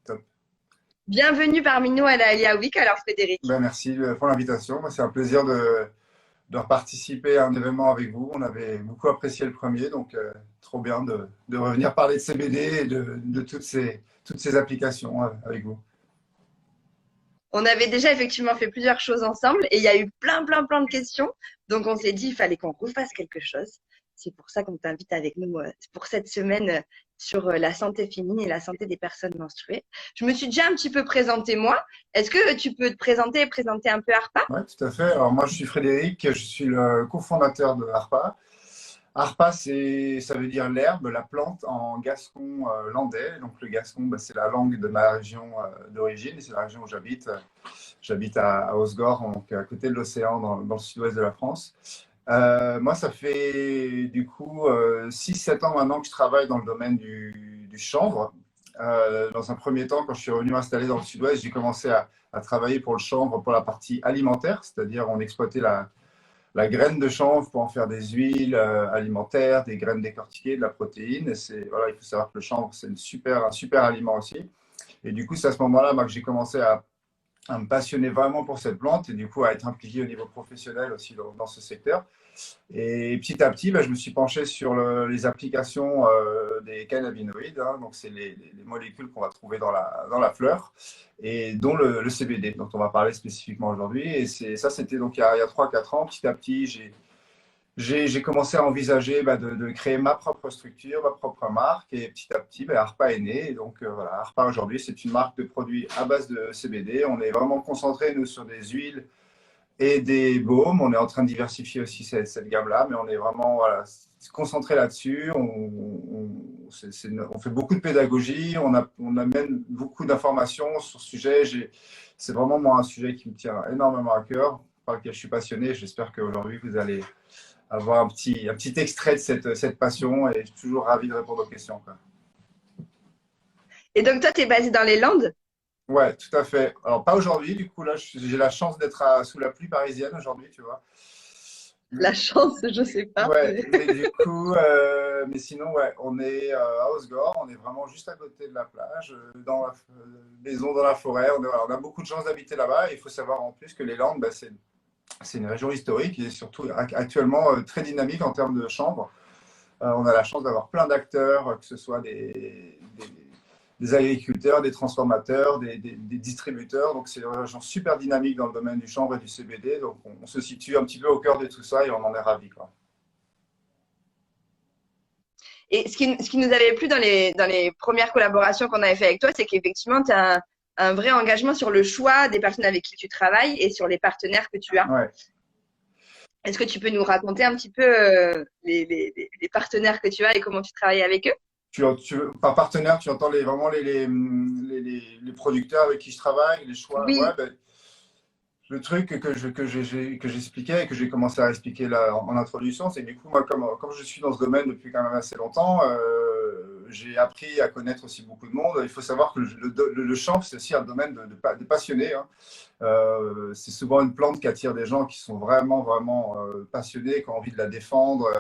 Top. Bienvenue parmi nous à la Alia Week. Alors Frédéric, Ben, merci pour l'invitation. Moi, c'est un plaisir de participer à un événement avec vous. On avait beaucoup apprécié le premier, donc trop bien de revenir parler de CBD et de toutes ces applications avec vous. on avait déjà effectivement fait plusieurs choses ensemble et il y a eu plein de questions. Donc on s'est dit il fallait qu'on refasse quelque chose. C'est pour ça qu'on t'invite avec nous pour cette semaine sur la santé féminine et la santé des personnes menstruées. Je me suis déjà un petit peu présentée moi. Est-ce que tu peux te présenter et présenter un peu ARPA? Oui, tout à fait. Alors moi, je suis Frédéric, je suis le cofondateur de ARPA. ARPA, ça veut dire l'herbe, la plante en gascon landais. Donc le gascon, ben, c'est la langue de ma région d'origine, et c'est la région où j'habite. J'habite à Osgore, donc à côté de l'océan, dans le sud-ouest de la France. Moi, ça fait du coup 6-7 ans maintenant que je travaille dans le domaine du chanvre. Dans un premier temps, quand je suis revenu m'installer dans le sud-ouest, j'ai commencé à travailler pour le chanvre pour la partie alimentaire, c'est-à-dire on exploitait la graine de chanvre pour en faire des huiles alimentaires, des graines décortiquées, de la protéine. Et voilà, il faut savoir que le chanvre, c'est un super aliment aussi. Et du coup, c'est à ce moment-là que j'ai commencé à me passionner vraiment pour cette plante et du coup à être impliqué au niveau professionnel aussi dans ce secteur. Et petit à petit, je me suis penché sur les applications des cannabinoïdes, hein, donc c'est les molécules qu'on va trouver dans la fleur, et dont le CBD, dont on va parler spécifiquement aujourd'hui. Et ça, c'était donc il y a 3-4 ans. Petit à petit, j'ai commencé à envisager de créer ma propre structure, ma propre marque, et petit à petit, Arpa est né. Et donc voilà, Arpa aujourd'hui, c'est une marque de produits à base de CBD. On est vraiment concentré, nous, sur des huiles et des baumes. On est en train de diversifier aussi cette gamme-là, mais on est vraiment voilà, concentré là-dessus. On fait beaucoup de pédagogie, on amène beaucoup d'informations sur ce sujet. C'est vraiment moi un sujet qui me tient énormément à cœur, par lequel je suis passionné. J'espère qu'aujourd'hui, vous allez avoir un petit extrait de cette passion et je suis toujours ravi de répondre aux questions, quoi. Et donc toi, tu es basé dans les Landes? Ouais, tout à fait. Alors, pas aujourd'hui, du coup, là, j'ai la chance d'être sous la pluie parisienne aujourd'hui, tu vois. La chance, je sais pas. Ouais, mais du coup, mais sinon, ouais, on est à Osgore, on est vraiment juste à côté de la plage, dans la maison dans la forêt. Voilà, on a beaucoup de chance d'habiter là-bas. Il faut savoir en plus que les Landes, c'est une région historique et surtout actuellement très dynamique en termes de chanvre. On a la chance d'avoir plein d'acteurs, que ce soit des agriculteurs, des transformateurs, des distributeurs. Donc, c'est une région super dynamique dans le domaine du chanvre et du CBD. Donc, on se situe un petit peu au cœur de tout ça et on en est ravis, quoi. Et ce qui nous avait plu dans les premières collaborations qu'on avait fait avec toi, c'est qu'effectivement, tu as un vrai engagement sur le choix des personnes avec qui tu travailles et sur les partenaires que tu as. Ouais. Est-ce que tu peux nous raconter un petit peu les partenaires que tu as et comment tu travailles avec eux? Par partenaire, tu entends vraiment les producteurs avec qui je travaille, les choix. Ouais, Oui, le truc que j'expliquais et que j'ai commencé à expliquer là en introduction, c'est que du coup, moi, comme je suis dans ce domaine depuis quand même assez longtemps, j'ai appris à connaître aussi beaucoup de monde. Il faut savoir que le champ, c'est aussi un domaine de passionnés, hein. C'est souvent une plante qui attire des gens qui sont vraiment passionnés, qui ont envie de la défendre.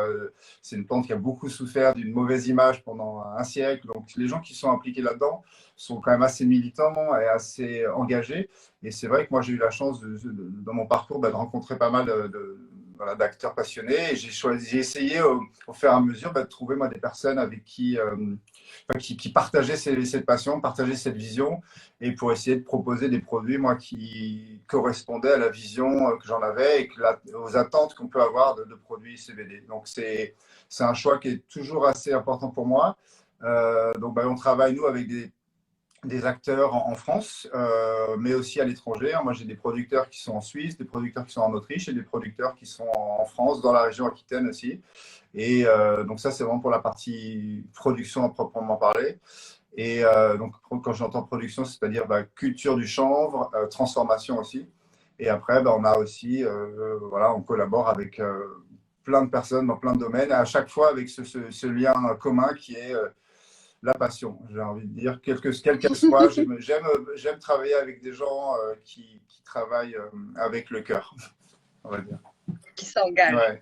C'est une plante qui a beaucoup souffert d'une mauvaise image pendant un siècle. Donc les gens qui sont impliqués là-dedans sont quand même assez militants et assez engagés. Et c'est vrai que moi j'ai eu la chance dans mon parcours de rencontrer pas mal voilà, d'acteurs passionnés. Et j'ai essayé au fur et à mesure de trouver moi des personnes avec qui partageaient cette passion, partageaient cette vision et pour essayer de proposer des produits, moi, qui correspondaient à la vision que j'en avais et aux attentes qu'on peut avoir de produits CBD. Donc, c'est un choix qui est toujours assez important pour moi. Donc, on travaille, nous, avec des acteurs en France, mais aussi à l'étranger. Moi, j'ai des producteurs qui sont en Suisse, des producteurs qui sont en Autriche et des producteurs qui sont en France, dans la région Aquitaine aussi. Et donc, ça, c'est vraiment pour la partie production à proprement parler. Et donc, quand j'entends production, c'est-à-dire culture du chanvre, transformation aussi. Et après, on a aussi, voilà, on collabore avec plein de personnes dans plein de domaines, à chaque fois avec ce lien commun qui est la passion. J'ai envie de dire, quelle qu'elle soit, j'aime travailler avec des gens qui travaillent avec le cœur, on va dire. qui s'engagent. Ouais.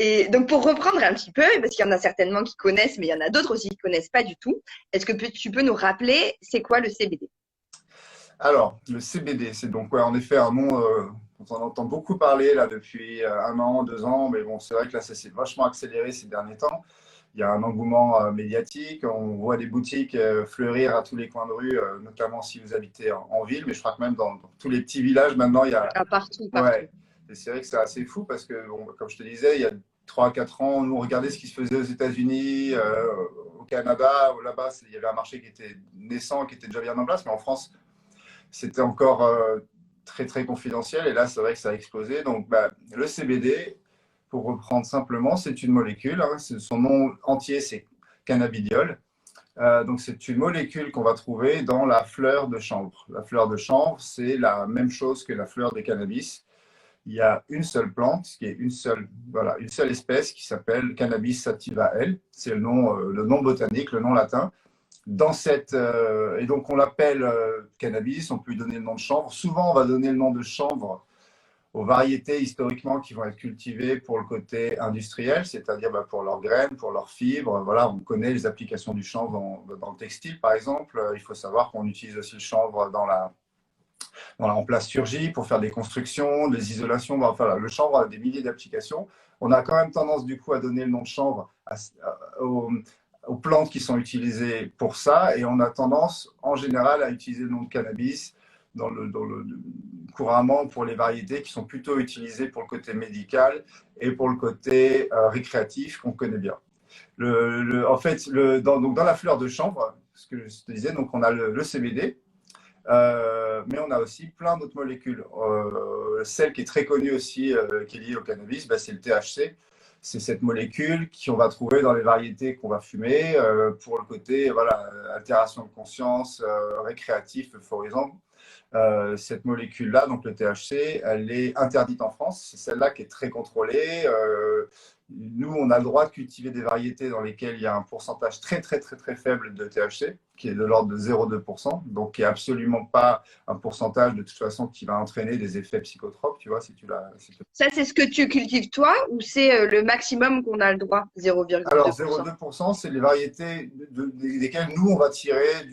Et donc, pour reprendre un petit peu, parce qu'il y en a certainement qui connaissent, mais il y en a d'autres aussi qui ne connaissent pas du tout, est-ce que tu peux nous rappeler c'est quoi le CBD? Alors, le CBD, c'est donc ouais, en effet un nom dont on entend beaucoup parler là depuis 1 an, 2 ans, mais bon, c'est vrai que là, ça s'est vachement accéléré ces derniers temps. Il y a un engouement médiatique, on voit des boutiques fleurir à tous les coins de rue, notamment si vous habitez en ville, mais je crois que même dans tous les petits villages, maintenant, il y a… Ah, partout, partout. Ouais, et c'est vrai que c'est assez fou parce que, bon, comme je te disais, il y a 3 à 4 ans, nous, on regardait ce qui se faisait aux États-Unis, au Canada, où là-bas, il y avait un marché qui était naissant, qui était déjà bien en place, mais en France, c'était encore très très confidentiel et là c'est vrai que ça a explosé. Donc bah, le CBD, pour reprendre simplement, c'est une molécule, hein, son nom entier c'est cannabidiol. Donc c'est une molécule qu'on va trouver dans la fleur de chanvre. La fleur de chanvre, c'est la même chose que la fleur de cannabis. Il y a une seule plante, qui est voilà, une seule espèce qui s'appelle Cannabis sativa L. C'est le nom botanique, le nom latin et donc on l'appelle cannabis, on peut lui donner le nom de chanvre. Souvent, on va donner le nom de chanvre aux variétés historiquement qui vont être cultivées pour le côté industriel, c'est-à-dire bah, pour leurs graines, pour leurs fibres. Voilà, on connaît les applications du chanvre dans le textile, par exemple. Il faut savoir qu'on utilise aussi le chanvre en plasturgie pour faire des constructions, des isolations. Bon, enfin, le chanvre a des milliers d'applications. On a quand même tendance du coup à donner le nom de chanvre aux plantes qui sont utilisées pour ça, et on a tendance en général à utiliser le nom de cannabis couramment pour les variétés qui sont plutôt utilisées pour le côté médical et pour le côté récréatif qu'on connaît bien. En fait, donc dans la fleur de chanvre, ce que je te disais, donc on a le CBD, mais on a aussi plein d'autres molécules. Celle qui est très connue aussi, qui est liée au cannabis, bah, c'est le THC. C'est cette molécule qu'on va trouver dans les variétés qu'on va fumer pour le côté voilà, altération de conscience, récréatif, euphorisant. Cette molécule-là, donc le THC, elle est interdite en France. C'est celle-là qui est très contrôlée. Nous, on a le droit de cultiver des variétés dans lesquelles il y a un pourcentage très, très, très, très faible de THC, qui est de l'ordre de 0,2%, donc qui n'est absolument pas un pourcentage de toute façon qui va entraîner des effets psychotropes, tu vois, si tu l'as. Ça, c'est ce que tu cultives toi ou c'est le maximum qu'on a le droit, Alors, 0,2%? 0,2%, c'est les variétés desquelles nous, on va tirer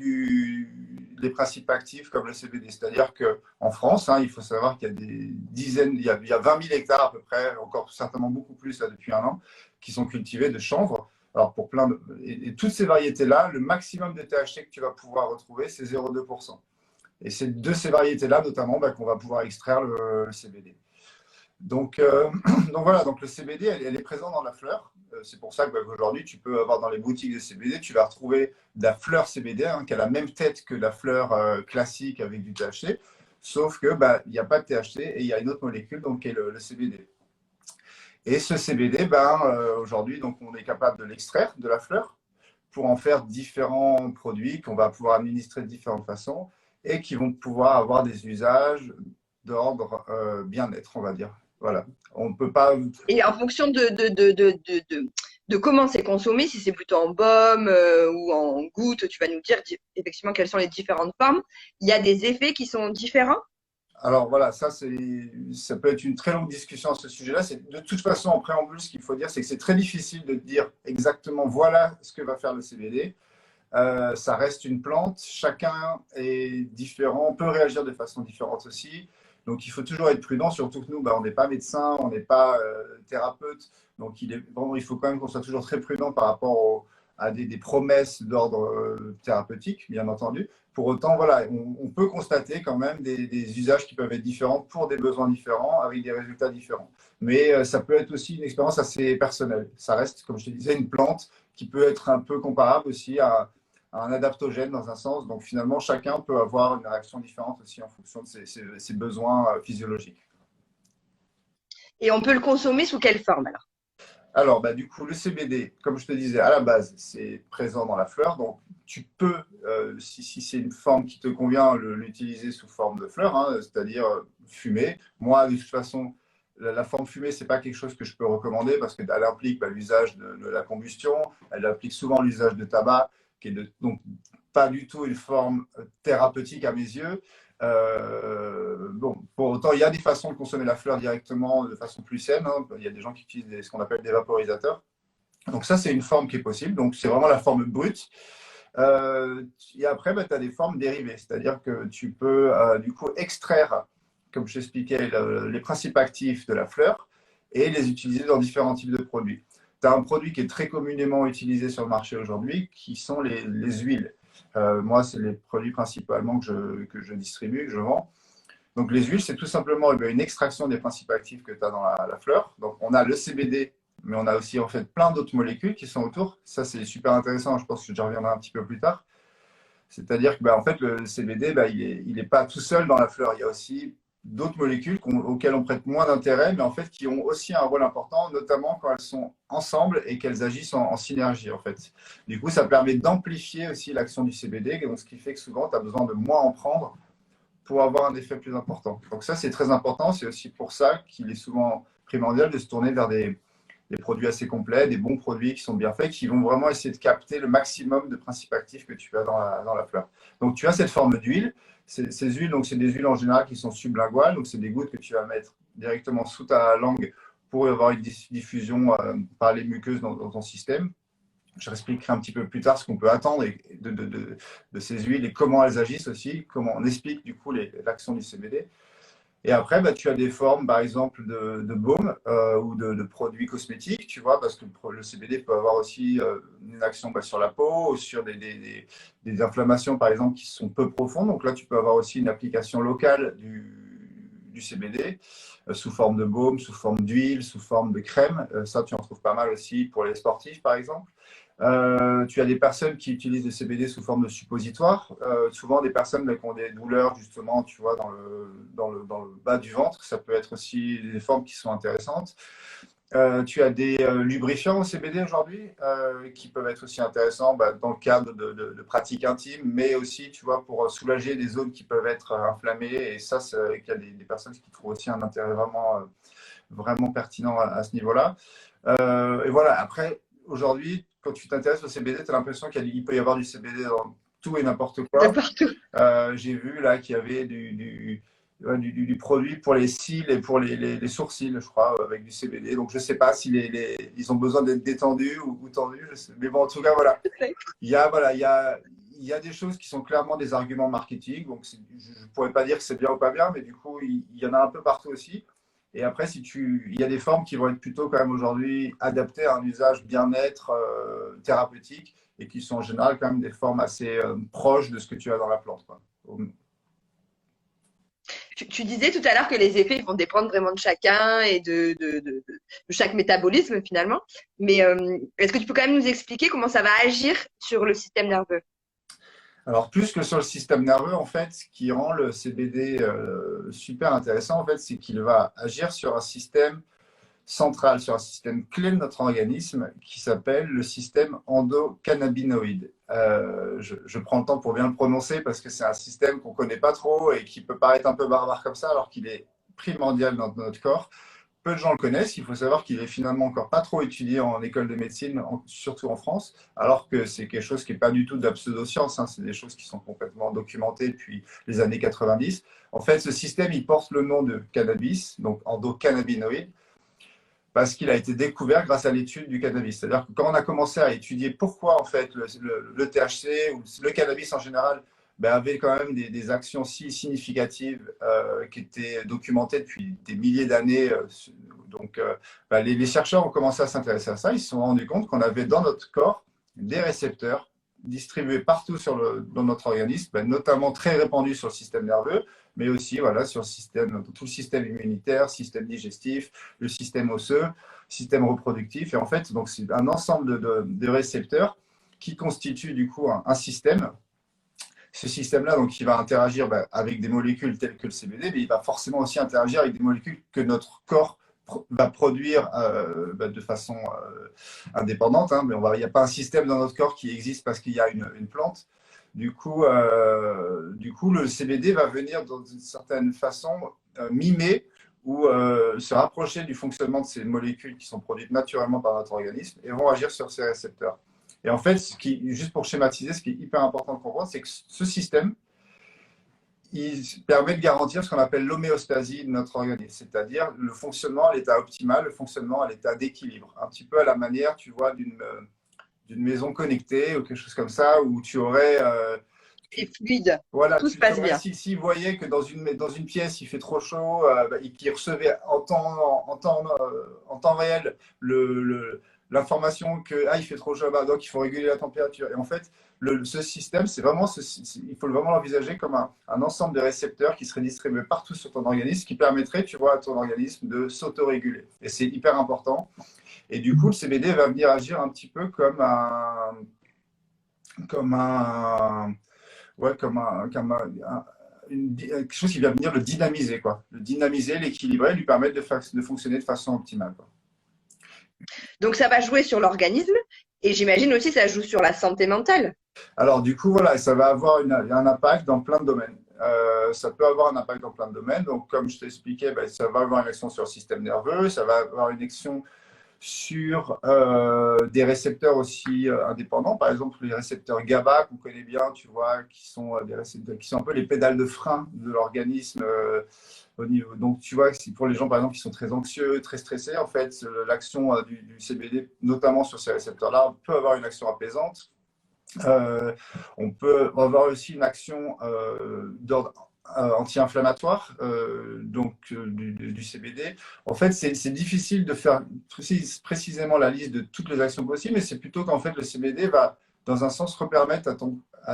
les principes actifs comme le CBD. C'est-à-dire qu'en France, hein, il faut savoir qu'il y a des dizaines, il y a 20 000 hectares à peu près, encore certainement beaucoup plus là, depuis 1 an, qui sont cultivés de chanvre. Alors, pour et toutes ces variétés-là, le maximum de THC que tu vas pouvoir retrouver, c'est 0,2%. Et c'est de ces variétés-là, notamment, bah, qu'on va pouvoir extraire le CBD. Donc, donc voilà, donc le CBD, elle est présente dans la fleur. C'est pour ça qu'aujourd'hui, tu peux avoir dans les boutiques de CBD, tu vas retrouver de la fleur CBD hein, qui a la même tête que la fleur classique avec du THC, sauf que bah, il n'y a pas de THC et il y a une autre molécule donc qui est le CBD. Et ce CBD, ben, aujourd'hui, donc on est capable de l'extraire de la fleur pour en faire différents produits qu'on va pouvoir administrer de différentes façons et qui vont pouvoir avoir des usages d'ordre bien-être, on va dire. Voilà. On ne peut pas. Et en fonction de comment c'est consommé, si c'est plutôt en baume ou en goutte, tu vas nous dire effectivement quelles sont les différentes formes. Il y a des effets qui sont différents. Alors voilà, ça peut être une très longue discussion à ce sujet-là. De toute façon, en préambule, ce qu'il faut dire, c'est que c'est très difficile de dire exactement voilà ce que va faire le CBD. Ça reste une plante, chacun est différent, peut réagir de façon différente aussi. Donc il faut toujours être prudent, surtout que nous, bah, on n'est pas médecin, on n'est pas thérapeute. Donc il faut quand même qu'on soit toujours très prudent par rapport à des promesses d'ordre thérapeutique, bien entendu. Pour autant, voilà, on peut constater quand même des usages qui peuvent être différents pour des besoins différents, avec des résultats différents. Mais ça peut être aussi une expérience assez personnelle. Ça reste, comme je te disais, une plante qui peut être un peu comparable aussi à un adaptogène dans un sens. Donc finalement, chacun peut avoir une réaction différente aussi en fonction de ses besoins physiologiques. Et on peut le consommer sous quelle forme alors? Alors, bah, du coup, le CBD, comme je te disais, à la base, c'est présent dans la fleur. Donc, tu peux, si c'est une forme qui te convient, l'utiliser sous forme de fleur, hein, c'est-à-dire fumée. Moi, de toute façon, la forme fumée, ce n'est pas quelque chose que je peux recommander parce qu'elle implique bah, l'usage de la combustion, elle implique souvent l'usage de tabac, qui est donc pas du tout une forme thérapeutique à mes yeux. Bon, pour autant, il y a des façons de consommer la fleur directement de façon plus saine, hein. Il y a des gens qui utilisent ce qu'on appelle des vaporisateurs. Donc ça, c'est une forme qui est possible. Donc c'est vraiment la forme brute. Et après, bah, tu as des formes dérivées, c'est-à-dire que tu peux du coup extraire, comme je t'expliquais, les principes actifs de la fleur et les utiliser dans différents types de produits. Tu as un produit qui est très communément utilisé sur le marché aujourd'hui, qui sont les huiles. Moi, c'est les produits principalement que je distribue, que je vends. Donc les huiles, c'est tout simplement une extraction des principes actifs que tu as dans la fleur. Donc on a le CBD, mais on a aussi en fait plein d'autres molécules qui sont autour. Ça, c'est super intéressant. Je pense que j'y reviendrai un petit peu plus tard. C'est-à-dire que en fait, le CBD, il est pas tout seul dans la fleur. Il y a aussi d'autres molécules auxquelles on prête moins d'intérêt, mais en fait qui ont aussi un rôle important, notamment quand elles sont ensemble et qu'elles agissent en synergie en fait. Du coup, ça permet d'amplifier aussi l'action du CBD, donc ce qui fait que souvent, tu as besoin de moins en prendre pour avoir un effet plus important. Donc ça, c'est très important. C'est aussi pour ça qu'il est souvent primordial de se tourner vers des produits assez complets, des bons produits qui sont bien faits, qui vont vraiment essayer de capter le maximum de principes actifs que tu as dans la fleur. Donc tu as cette forme d'huile. Ces huiles, donc c'est des huiles en général qui sont sublinguales, donc c'est des gouttes que tu vas mettre directement sous ta langue pour avoir une diffusion par les muqueuses dans ton système. Je expliquerai un petit peu plus tard ce qu'on peut attendre de ces huiles et comment elles agissent aussi, comment on explique du coup l'action du CBD. Et après, bah, tu as des formes, par exemple, de baume ou de produits cosmétiques, tu vois, parce que le CBD peut avoir aussi une action sur la peau, ou sur des inflammations, par exemple, qui sont peu profondes. Donc là, tu peux avoir aussi une application locale du CBD sous forme de baume, sous forme d'huile, sous forme de crème. Ça, tu en trouves pas mal aussi pour les sportifs, par exemple. Tu as des personnes qui utilisent le CBD sous forme de suppositoire. Souvent des personnes qui ont des douleurs justement, tu vois, dans le bas du ventre. Ça peut être aussi des formes qui sont intéressantes. Tu as des lubrifiants au CBD aujourd'hui qui peuvent être aussi intéressants dans le cadre de pratiques intimes, mais aussi, tu vois, pour soulager des zones qui peuvent être inflammées. Et ça, c'est qu'il y a des personnes qui trouvent aussi un intérêt vraiment pertinent à ce niveau-là. Et voilà, après, aujourd'hui, quand tu t'intéresses au CBD, tu as l'impression qu'il peut y avoir du CBD dans tout et n'importe De quoi. partout. J'ai vu là qu'il y avait du produit pour les cils et pour les sourcils, je crois, avec du CBD. Donc, je ne sais pas si ils ont besoin d'être détendus ou tendus. Mais bon, en tout cas, voilà. Il y a des choses qui sont clairement des arguments marketing. Donc, je ne pourrais pas dire que c'est bien ou pas bien, mais du coup, il y en a un peu partout aussi. Et après, il y a des formes qui vont être plutôt quand même aujourd'hui adaptées à un usage bien-être thérapeutique et qui sont en général quand même des formes assez proches de ce que tu as dans la plante, quoi. Tu disais tout à l'heure que les effets vont dépendre vraiment de chacun et de chaque métabolisme finalement. Mais est-ce que tu peux quand même nous expliquer comment ça va agir sur le système nerveux? Alors, plus que sur le système nerveux, en fait, ce qui rend le CBD super intéressant, en fait, c'est qu'il va agir sur un système central, sur un système clé de notre organisme qui s'appelle le système endocannabinoïde. Je prends le temps pour bien le prononcer parce que c'est un système qu'on ne connaît pas trop et qui peut paraître un peu barbare comme ça, alors qu'il est primordial dans notre corps. Peu de gens le connaissent. Il faut savoir qu'il est finalement encore pas trop étudié en école de médecine, surtout en France, alors que c'est quelque chose qui n'est pas du tout de la pseudoscience. Hein. C'est des choses qui sont complètement documentées depuis les années 90. En fait, ce système, il porte le nom de cannabis, donc endocannabinoïde, parce qu'il a été découvert grâce à l'étude du cannabis. C'est-à-dire que quand on a commencé à étudier pourquoi en fait le THC ou le cannabis en général avait quand même des actions si significatives qui étaient documentées depuis des milliers d'années. Donc, les chercheurs ont commencé à s'intéresser à ça. Ils se sont rendus compte qu'on avait dans notre corps des récepteurs distribués partout dans notre organisme, notamment très répandus sur le système nerveux, mais aussi voilà, sur tout le système immunitaire, système digestif, le système osseux, système reproductif. Et en fait, donc, c'est un ensemble de récepteurs qui constituent du coup un système. Ce système-là, donc, il va interagir avec des molécules telles que le CBD, mais il va forcément aussi interagir avec des molécules que notre corps va produire de façon indépendante. Hein, mais il n'y a pas un système dans notre corps qui existe parce qu'il y a une plante. Du coup, le CBD va venir dans une certaine façon mimer ou se rapprocher du fonctionnement de ces molécules qui sont produites naturellement par notre organisme et vont agir sur ces récepteurs. Et en fait, juste pour schématiser, ce qui est hyper important de comprendre, c'est que ce système, il permet de garantir ce qu'on appelle l'homéostasie de notre organisme, c'est-à-dire le fonctionnement à l'état optimal, le fonctionnement à l'état d'équilibre. Un petit peu à la manière, tu vois, d'une maison connectée ou quelque chose comme ça, où tu aurais… C'est fluide, voilà, tout se passe bien. si voyait que dans une pièce, il fait trop chaud, et qu'il recevait en temps réel l'information que il fait trop chaud, bah, donc il faut réguler la température. Et en fait, ce système, il faut vraiment l'envisager comme un ensemble de récepteurs qui seraient distribués partout sur ton organisme, qui permettrait, tu vois, à ton organisme de s'autoréguler. Et c'est hyper important. Et du coup, le CBD va venir agir un petit peu comme un, ouais, quelque chose qui va venir le dynamiser, quoi. Le dynamiser, l'équilibrer, lui permettre de fonctionner de façon optimale, quoi. Donc, ça va jouer sur l'organisme et j'imagine aussi que ça joue sur la santé mentale. Alors, du coup, voilà, ça va avoir un impact dans plein de domaines. Ça peut avoir un impact dans plein de domaines. Donc, comme je t'expliquais, ben, ça va avoir une action sur le système nerveux, ça va avoir une action sur des récepteurs aussi indépendants, par exemple les récepteurs GABA qu'on connaît bien, tu vois, qui sont des récepteurs qui sont un peu les pédales de frein de l'organisme au niveau. Donc tu vois, pour les gens par exemple qui sont très anxieux, très stressés, en fait, l'action du CBD, notamment sur ces récepteurs-là, peut avoir une action apaisante. On peut avoir aussi une action d'ordre anti-inflammatoire, du CBD. En fait, c'est difficile de faire précisément la liste de toutes les actions possibles, mais c'est plutôt qu'en fait, le CBD va, dans un sens, repermettre à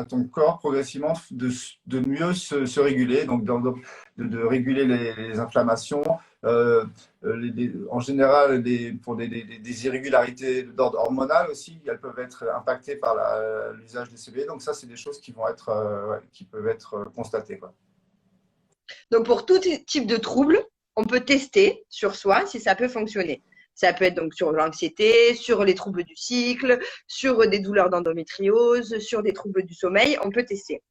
ton corps progressivement de mieux se réguler, donc de réguler les inflammations. Euh, En général, pour des irrégularités d'ordre hormonal aussi, elles peuvent être impactées par l'usage des CBD. Donc ça, c'est des choses qui vont être, ouais, qui peuvent être constatées, quoi. Donc, pour tout type de trouble, on peut tester sur soi si ça peut fonctionner. Ça peut être donc sur l'anxiété, sur les troubles du cycle, sur des douleurs d'endométriose, sur des troubles du sommeil. On peut tester.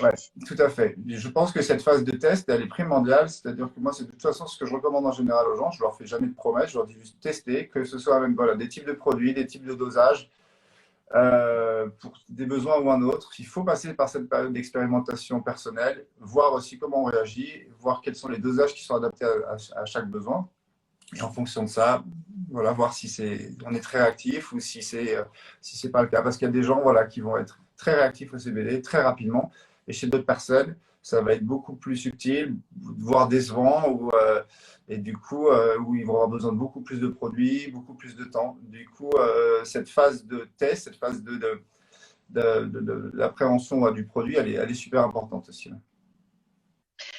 Ouais, tout à fait. Je pense que cette phase de test, elle est primordiale. C'est-à-dire que moi, c'est de toute façon ce que je recommande en général aux gens. Je leur fais jamais de promesses. Je leur dis juste tester, que ce soit même voilà, des types de produits, des types de dosages, pour des besoins ou un autre. Il faut passer par cette période d'expérimentation personnelle, voir aussi comment on réagit, voir quels sont les dosages qui sont adaptés à chaque besoin. Et en fonction de ça, voilà, voir si on est très réactif ou si c'est pas le cas. Parce qu'il y a des gens voilà, qui vont être très réactifs au CBD très rapidement. Et chez d'autres personnes, ça va être beaucoup plus subtil, voire décevant, et du coup, où ils vont avoir besoin de beaucoup plus de produits, beaucoup plus de temps. Du coup, cette phase de test, cette phase de l'appréhension du produit, elle est super importante aussi.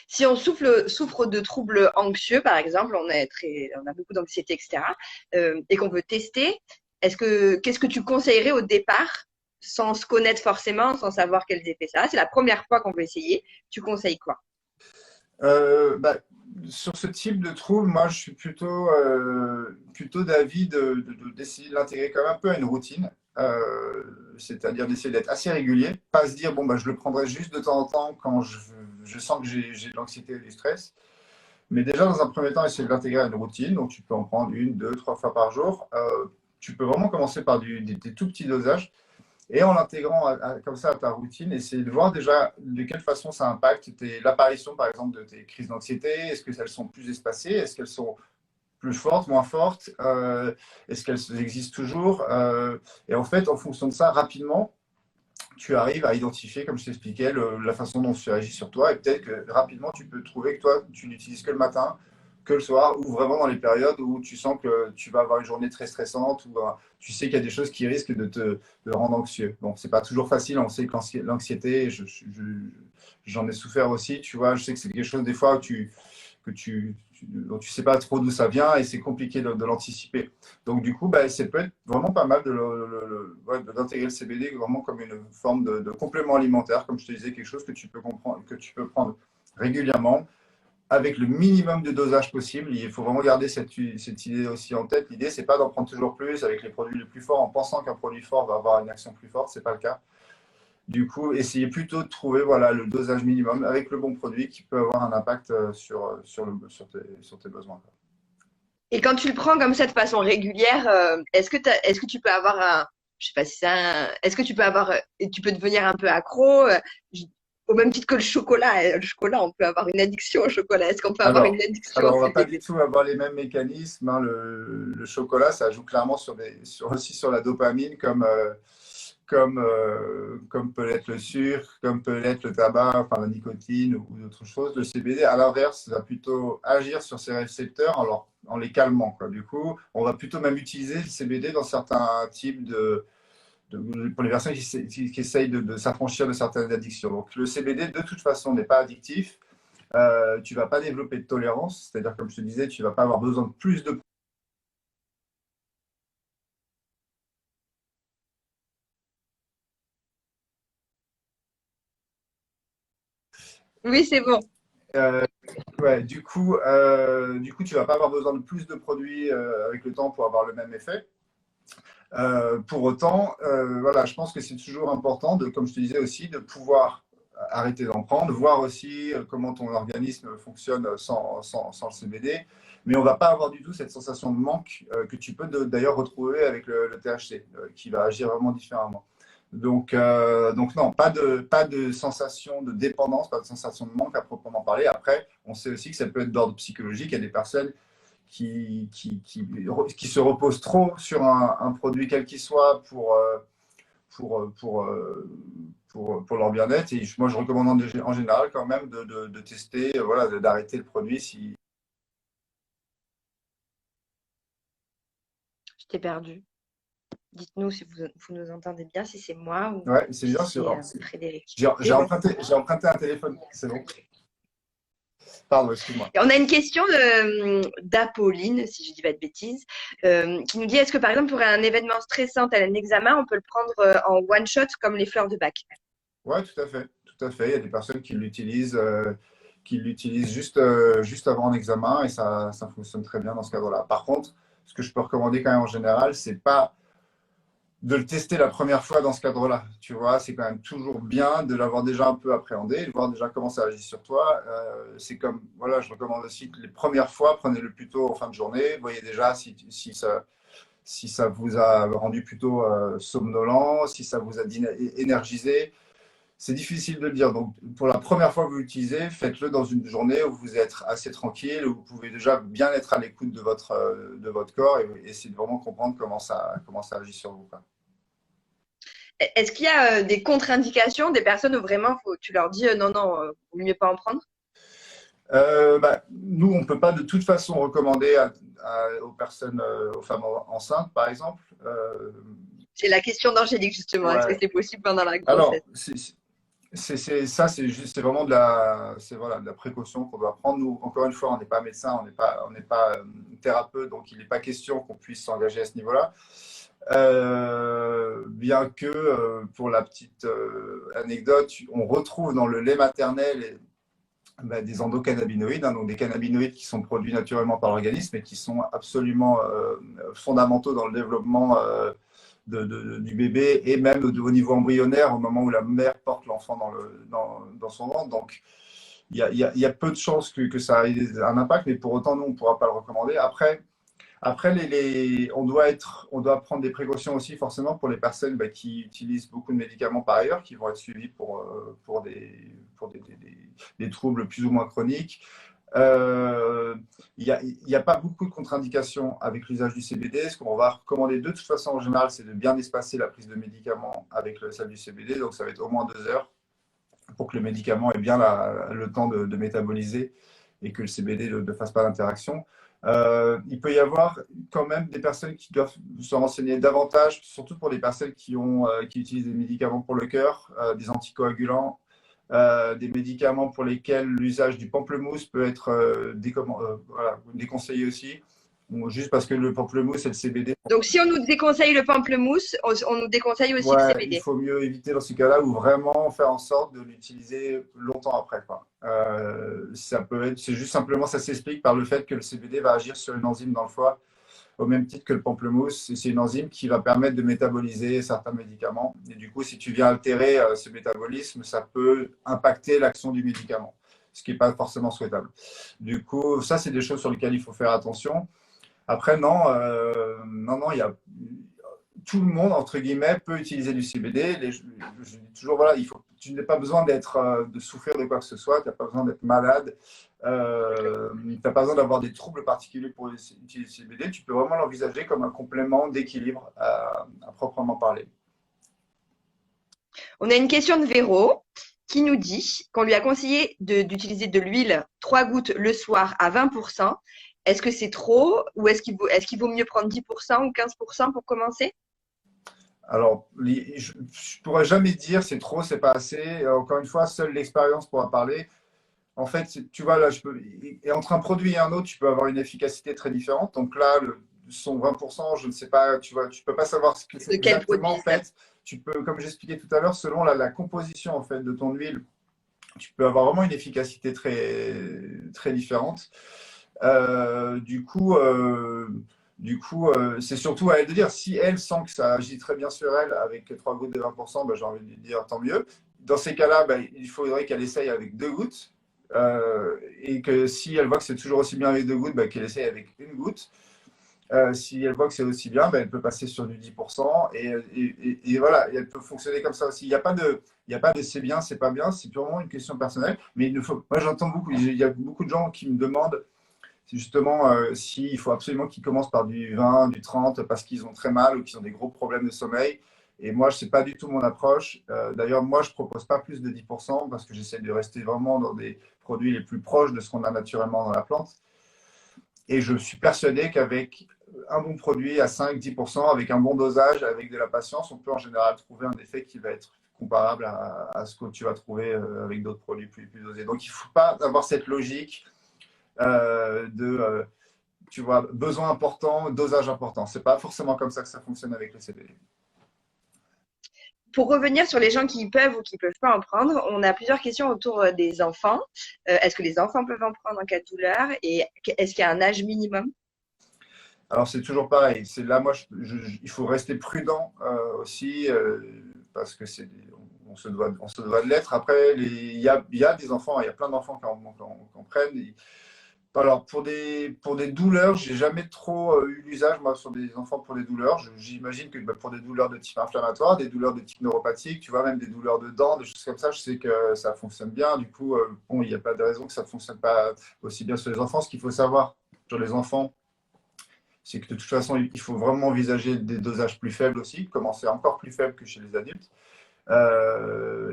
Si on souffre de troubles anxieux, par exemple, on a beaucoup d'anxiété, etc., et qu'on veut tester, qu'est-ce que tu conseillerais au départ, sans se connaître forcément, sans savoir quels effets ça a? C'est la première fois qu'on veut essayer. Tu conseilles quoi? Bah, sur ce type de trouble, moi, je suis plutôt d'avis d'essayer de l'intégrer comme un peu à une routine, c'est-à-dire d'essayer d'être assez régulier, pas se dire, bon, bah, je le prendrai juste de temps en temps quand je sens que j'ai de l'anxiété et du stress, mais déjà, dans un premier temps, essayer de l'intégrer à une routine, donc tu peux en prendre une, deux, trois fois par jour. Tu peux vraiment commencer par des tout petits dosages. Et en l'intégrant comme ça à ta routine, essayer de voir déjà de quelle façon ça impacte l'apparition, par exemple, de tes crises d'anxiété. Est-ce qu'elles sont plus espacées? Est-ce qu'elles sont plus fortes, moins fortes? Est-ce qu'elles existent toujours? Et en fait, en fonction de ça, rapidement, tu arrives à identifier, comme je t'expliquais, la façon dont tu réagis sur toi. Et peut-être que rapidement, tu peux trouver que toi, tu n'utilises que le matin, que le soir, ou vraiment dans les périodes où tu sens que tu vas avoir une journée très stressante, ou tu sais qu'il y a des choses qui risquent de rendre anxieux. Bon, c'est pas toujours facile, on sait que l'anxiété, j'en ai souffert aussi, tu vois, je sais que c'est quelque chose des fois dont tu sais pas trop d'où ça vient et c'est compliqué de l'anticiper. Donc du coup, bah, ça peut être vraiment pas mal d'intégrer le CBD vraiment comme une forme de complément alimentaire, comme je te disais, quelque chose que tu peux comprendre, que tu peux prendre régulièrement avec le minimum de dosage possible. Il faut vraiment garder cette idée aussi en tête. L'idée, c'est pas d'en prendre toujours plus avec les produits les plus forts en pensant qu'un produit fort va avoir une action plus forte. C'est pas le cas. Du coup, essayez plutôt de trouver voilà, le dosage minimum avec le bon produit qui peut avoir un impact sur tes besoins. Et quand tu le prends comme ça de façon régulière, est-ce que tu peux avoir je sais pas si ça, est-ce que tu peux avoir, tu peux devenir un peu accro? Au même titre que le chocolat, on peut avoir une addiction au chocolat. Est-ce qu'on peut avoir une Alors, addiction au alors, on va pas du CBD? tout avoir les mêmes mécanismes, hein. Le chocolat, ça joue clairement aussi sur la dopamine, comme peut l'être le sucre, comme peut l'être le tabac, enfin la nicotine ou d'autres choses. Le CBD, à l'inverse, va plutôt agir sur ces récepteurs en les calmant, quoi. Du coup, on va plutôt même utiliser le CBD dans certains types pour les personnes qui essayent de s'affranchir de certaines addictions. Donc, le CBD, de toute façon, n'est pas addictif. Tu vas pas développer de tolérance, c'est-à-dire, comme je te disais, tu vas pas avoir besoin de plus de. Oui, c'est bon. Euh, ouais, du coup, tu vas pas avoir besoin de plus de produits avec le temps pour avoir le même effet. Pour autant, voilà, je pense que c'est toujours important, comme je te disais aussi, de pouvoir arrêter d'en prendre, voir aussi comment ton organisme fonctionne sans le CBD. Mais on ne va pas avoir du tout cette sensation de manque que tu peux d'ailleurs retrouver avec le THC, qui va agir vraiment différemment. Donc non, pas de sensation de dépendance, pas de sensation de manque à proprement parler. Après, on sait aussi que ça peut être d'ordre psychologique. Il y a des personnes qui se reposent trop sur un produit quel qu'il soit pour, pour, pour leur bien-être. Et moi, je recommande en général quand même de tester, voilà, d'arrêter le produit si. Je t'ai perdu. Dites-nous si vous nous entendez bien, si c'est moi ou Ouais, c'est si bien c'est sûr. Frédéric. J'ai C'est bon. emprunté un téléphone, c'est bon. Pardon, excuse-moi. Et on a une question d'Apolline, si je dis pas de bêtises, qui nous dit est-ce que par exemple pour un événement stressant tel un examen, on peut le prendre en one shot comme les fleurs de bac? Ouais, tout à fait. Tout à fait. Il y a des personnes qui l'utilisent juste avant un examen et ça fonctionne très bien dans ce cadre-là. Par contre, ce que je peux recommander quand même en général, c'est pas de le tester la première fois dans ce cadre-là. Tu vois, c'est quand même toujours bien de l'avoir déjà un peu appréhendé, de voir déjà comment ça agit sur toi. C'est comme, voilà, je recommande aussi que les premières fois, prenez-le plutôt en fin de journée. Voyez déjà si ça vous a rendu plutôt somnolent, si ça vous a énergisé. C'est difficile de le dire. Donc, pour la première fois que vous l'utilisez, faites-le dans une journée où vous êtes assez tranquille, où vous pouvez déjà bien être à l'écoute de votre corps et essayer de vraiment comprendre comment ça agit sur vous, quoi. Est-ce qu'il y a des contre-indications, des personnes où vraiment tu leur dis non, non, vaut mieux pas en prendre? Nous, on ne peut pas de toute façon recommander aux personnes, aux femmes enceintes, par exemple. C'est la question d'Angélique justement. Est-ce que Ouais. c'est possible pendant la Alors, grossesse? ça, c'est vraiment voilà, de la précaution qu'on doit prendre. Nous, encore une fois, on n'est pas médecin, on n'est pas thérapeute, donc il n'est pas question qu'on puisse s'engager à ce niveau-là. Bien que, pour la petite anecdote, on retrouve dans le lait maternel des endocannabinoïdes, hein, donc des cannabinoïdes qui sont produits naturellement par l'organisme et qui sont absolument fondamentaux dans le développement du bébé et même au niveau embryonnaire au moment où la mère porte l'enfant dans son ventre. Donc, il y a peu de chances que ça ait un impact, mais pour autant, nous, on ne pourra pas le recommander. Après on doit prendre des précautions aussi forcément pour les personnes qui utilisent beaucoup de médicaments par ailleurs, qui vont être suivies pour des troubles plus ou moins chroniques. Il n'y a pas beaucoup de contre-indications avec l'usage du CBD. Ce qu'on va recommander de toute façon en général, c'est de bien espacer la prise de médicaments avec celle du CBD. Donc ça va être au moins 2 heures pour que le médicament ait bien le temps de métaboliser et que le CBD ne fasse pas d'interaction. Il peut y avoir quand même des personnes qui doivent se renseigner davantage, surtout pour les personnes qui utilisent des médicaments pour le cœur, des anticoagulants, des médicaments pour lesquels l'usage du pamplemousse peut être voilà, déconseillé aussi, juste parce que le pamplemousse et le CBD. Donc si on nous déconseille le pamplemousse, on nous déconseille aussi le Ouais, il CBD. faut mieux éviter dans ce cas-là ou vraiment faire en sorte de l'utiliser longtemps après, quoi. C'est juste simplement, ça s'explique par le fait que le CBD va agir sur une enzyme dans le foie au même titre que le pamplemousse. C'est une enzyme qui va permettre de métaboliser certains médicaments. Et du coup, si tu viens altérer ce métabolisme, ça peut impacter l'action du médicament, ce qui n'est pas forcément souhaitable. Du coup, ça, c'est des choses sur lesquelles il faut faire attention. Après, non, il y a tout le monde, entre guillemets, peut utiliser du CBD. Je dis toujours, voilà, tu n'as pas besoin de souffrir de quoi que ce soit, tu n'as pas besoin d'être malade, tu n'as pas besoin d'avoir des troubles particuliers pour utiliser le CBD. Tu peux vraiment l'envisager comme un complément d'équilibre à proprement parler. On a une question de Véro qui nous dit qu'on lui a conseillé d'utiliser de l'huile 3 gouttes le soir à 20%. Est-ce que c'est trop ou est-ce qu'il vaut mieux prendre 10% ou 15% pour commencer? Alors, je ne pourrais jamais dire c'est trop, c'est pas assez. Encore une fois, seule l'expérience pourra parler. En fait, tu vois, là, et entre un produit et un autre, tu peux avoir une efficacité très différente. Donc là, son 20%, je ne sais pas, tu vois, tu peux pas savoir ce que c'est De quel exactement, produit? en fait. Tu peux, comme j'expliquais tout à l'heure, selon la composition, en fait, de ton huile, tu peux avoir vraiment une efficacité très, très différente. C'est surtout à elle de dire. Si elle sent que ça agit très bien sur elle avec 3 gouttes de 20%, ben, j'ai envie de dire tant mieux. Dans ces cas-là, ben, il faudrait qu'elle essaye avec 2 gouttes. Et que si elle voit que c'est toujours aussi bien avec 2 gouttes, ben, qu'elle essaye avec 1 goutte. Si elle voit que c'est aussi bien, ben, elle peut passer sur du 10%. Et voilà, et elle peut fonctionner comme ça aussi. Il y a pas de c'est bien, c'est pas bien. C'est purement une question personnelle. Mais moi, j'entends beaucoup. Il y a beaucoup de gens qui me demandent c'est justement s'il faut absolument qu'ils commencent par du 20, du 30 parce qu'ils ont très mal ou qu'ils ont des gros problèmes de sommeil. Et moi, ce n'est pas du tout mon approche. D'ailleurs, moi, je ne propose pas plus de 10% parce que j'essaie de rester vraiment dans des produits les plus proches de ce qu'on a naturellement dans la plante. Et je suis persuadé qu'avec un bon produit à 5-10%, avec un bon dosage, avec de la patience, on peut en général trouver un effet qui va être comparable à ce que tu vas trouver avec d'autres produits plus dosés. Donc, il ne faut pas avoir cette logique tu vois, besoin important, dosage important. C'est pas forcément comme ça que ça fonctionne avec le CBD. Pour revenir sur les gens qui peuvent ou qui ne peuvent pas en prendre, on a plusieurs questions autour des enfants. Est-ce que les enfants peuvent en prendre en cas de douleur et est-ce qu'il y a un âge minimum? Alors c'est toujours pareil. C'est là, moi, il faut rester prudent aussi parce que on se doit de l'être. Après, il y a des enfants, il y a plein d'enfants qui en prennent. Alors, pour des douleurs, j'ai jamais trop eu l'usage, moi, sur des enfants pour des douleurs. J'imagine que pour des douleurs de type inflammatoire, des douleurs de type neuropathique, tu vois, même des douleurs de dents, des choses comme ça, je sais que ça fonctionne bien. Du coup, bon, il n'y a pas de raison que ça ne fonctionne pas aussi bien sur les enfants. Ce qu'il faut savoir sur les enfants, c'est que de toute façon, il faut vraiment envisager des dosages plus faibles aussi, commencer encore plus faibles que chez les adultes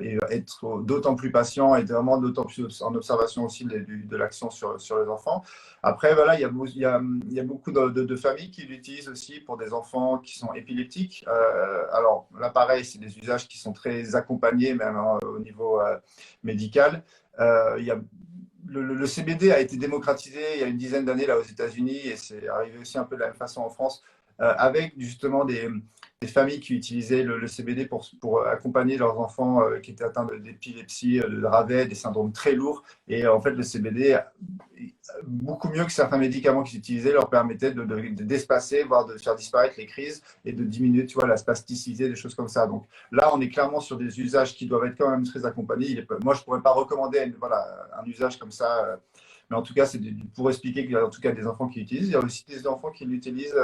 et être d'autant plus patient et vraiment d'autant plus en observation aussi de l'action sur les enfants. Après, voilà, il y a beaucoup de familles qui l'utilisent aussi pour des enfants qui sont épileptiques. Alors là, pareil, c'est des usages qui sont très accompagnés, même hein, au niveau médical. Il y a le CBD a été démocratisé il y a une dizaine d'années là aux États-Unis et c'est arrivé aussi un peu de la même façon en France avec justement des familles qui utilisaient le CBD pour accompagner leurs enfants qui étaient atteints d'épilepsie, de Dravet, des syndromes très lourds. Et en fait, le CBD, beaucoup mieux que certains médicaments qu'ils utilisaient, leur permettait d'espacer, voire de faire disparaître les crises et de diminuer, tu vois, la spasticité, des choses comme ça. Donc là, on est clairement sur des usages qui doivent être quand même très accompagnés. Moi, je ne pourrais pas recommander un usage comme ça. Mais en tout cas, c'est pour expliquer qu'il y a en tout cas des enfants qui l'utilisent. Il y a aussi des enfants qui l'utilisent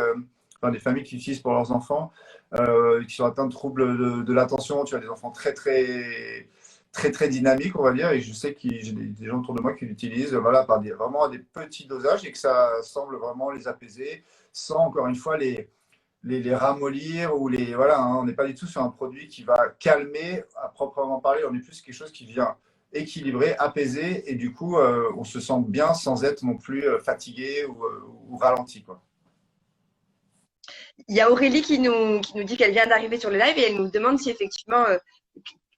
enfin, des familles qui l'utilisent pour leurs enfants, qui sont atteints de troubles de l'attention. Tu as des enfants très dynamiques, on va dire, et je sais que j'ai des gens autour de moi qui l'utilisent voilà, par vraiment des petits dosages et que ça semble vraiment les apaiser sans, encore une fois, les ramollir ou les. Voilà, hein, on n'est pas du tout sur un produit qui va calmer à proprement parler, on est plus quelque chose qui vient équilibrer, apaiser, et du coup, on se sent bien sans être non plus fatigué ou ralenti, quoi. Il y a Aurélie qui nous dit qu'elle vient d'arriver sur le live et elle nous demande si effectivement,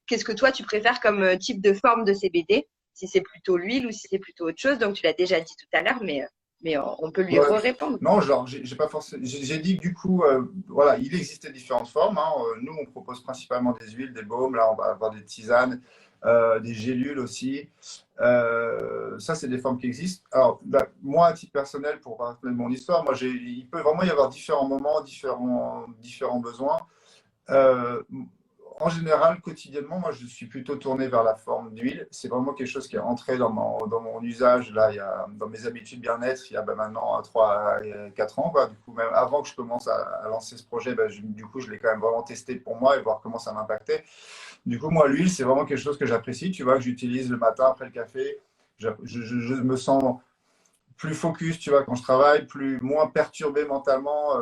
qu'est-ce que toi tu préfères comme type de forme de CBD, si c'est plutôt l'huile ou si c'est plutôt autre chose. Donc tu l'as déjà dit tout à l'heure, mais on peut lui Ouais. répondre. Non, genre, j'ai pas forcément. J'ai dit que du coup, voilà, il existait différentes formes. Hein. Nous, on propose principalement des huiles, des baumes. Là, on va avoir des tisanes, des gélules aussi. Ça, c'est des formes qui existent. Alors, bah, moi, à titre personnel, pour parler de mon histoire, il peut vraiment y avoir différents moments, différents besoins. Euh, en général, quotidiennement, moi, je suis plutôt tourné vers la forme d'huile. C'est vraiment quelque chose qui est entré dans mon usage, là, dans mes habitudes bien-être, il y a maintenant 3 à 4 ans. Quoi. Du coup, même avant que je commence à lancer ce projet, du coup, je l'ai quand même vraiment testé pour moi et voir comment ça m'impactait. Du coup, moi, l'huile, c'est vraiment quelque chose que j'apprécie, tu vois, que j'utilise le matin après le café. Je me sens plus focus, tu vois, quand je travaille, moins perturbé mentalement,